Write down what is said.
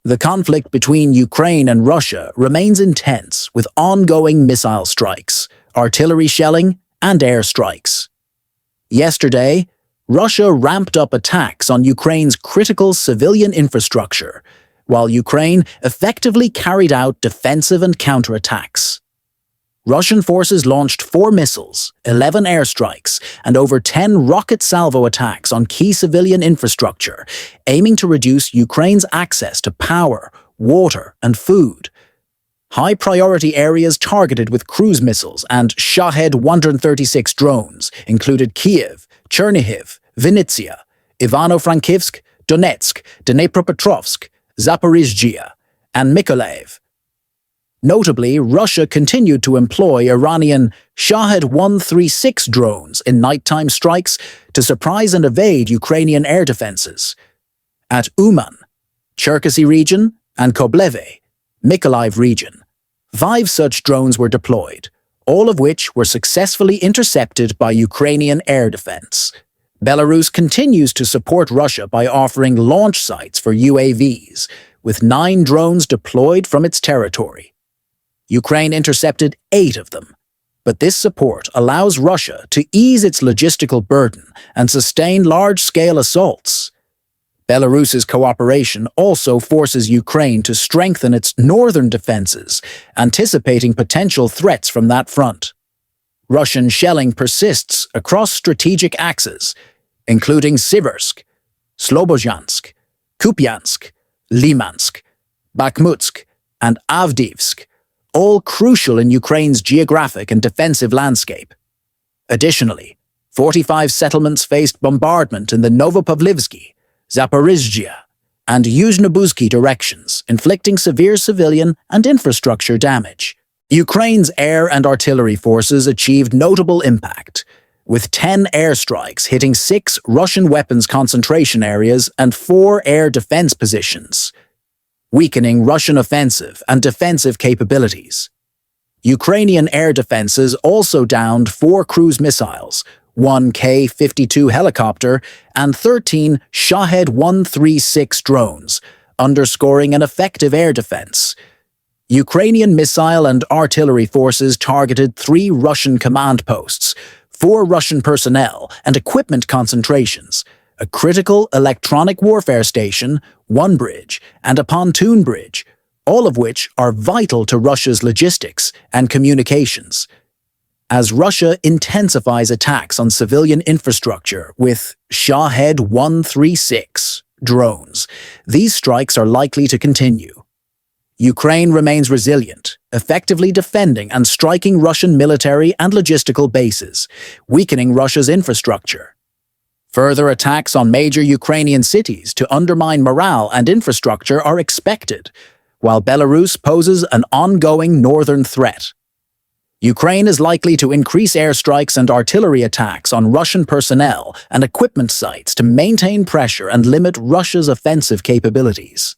The conflict between Ukraine and Russia remains intense with ongoing missile strikes, artillery shelling, and airstrikes. Yesterday, Russia ramped up attacks on Ukraine's critical civilian infrastructure, while Ukraine effectively carried out defensive and counterattacks. Russian forces launched 4 missiles, 11 airstrikes, and over 10 rocket salvo attacks on key civilian infrastructure, aiming to reduce Ukraine's access to power, water, and food. High-priority areas targeted with cruise missiles and Shahed 136 drones included Kiev, Chernihiv, Vinnytsia, Ivano-Frankivsk, Donetsk, Dnepropetrovsk, Zaporizhzhia, and Mykolaiv. Notably, Russia continued to employ Iranian Shahed 136 drones in nighttime strikes to surprise and evade Ukrainian air defenses. At Uman, Cherkasy region, and Kobleve, Mykolaiv region, 5 such drones were deployed, all of which were successfully intercepted by Ukrainian air defense. Belarus continues to support Russia by offering launch sites for UAVs, with 9 drones deployed from its territory. Ukraine intercepted 8 of them, but this support allows Russia to ease its logistical burden and sustain large-scale assaults. Belarus's cooperation also forces Ukraine to strengthen its northern defenses, anticipating potential threats from that front. Russian shelling persists across strategic axes, including Siversk, Slobozhansk, Kupiansk, Limansk, Bakhmutsk, and Avdiivsk, all crucial in Ukraine's geographic and defensive landscape. Additionally, 45 settlements faced bombardment in the Novopavlivsky, Zaporizhzhia, and Yuzhno-Buzhsky directions, inflicting severe civilian and infrastructure damage. Ukraine's air and artillery forces achieved notable impact, with 10 airstrikes hitting 6 Russian weapons concentration areas and 4 air defense positions, weakening Russian offensive and defensive capabilities. Ukrainian air defenses also downed 4 cruise missiles, 1 K-52 helicopter, and 13 Shahed 136 drones, underscoring an effective air defense. Ukrainian missile and artillery forces targeted 3 Russian command posts, 4 Russian personnel and equipment concentrations, a critical electronic warfare station, 1 bridge, and a pontoon bridge, all of which are vital to Russia's logistics and communications. As Russia intensifies attacks on civilian infrastructure with Shahed 136 drones, these strikes are likely to continue. Ukraine remains resilient, effectively defending and striking Russian military and logistical bases, weakening Russia's infrastructure. Further attacks on major Ukrainian cities to undermine morale and infrastructure are expected, while Belarus poses an ongoing northern threat. Ukraine is likely to increase airstrikes and artillery attacks on Russian personnel and equipment sites to maintain pressure and limit Russia's offensive capabilities.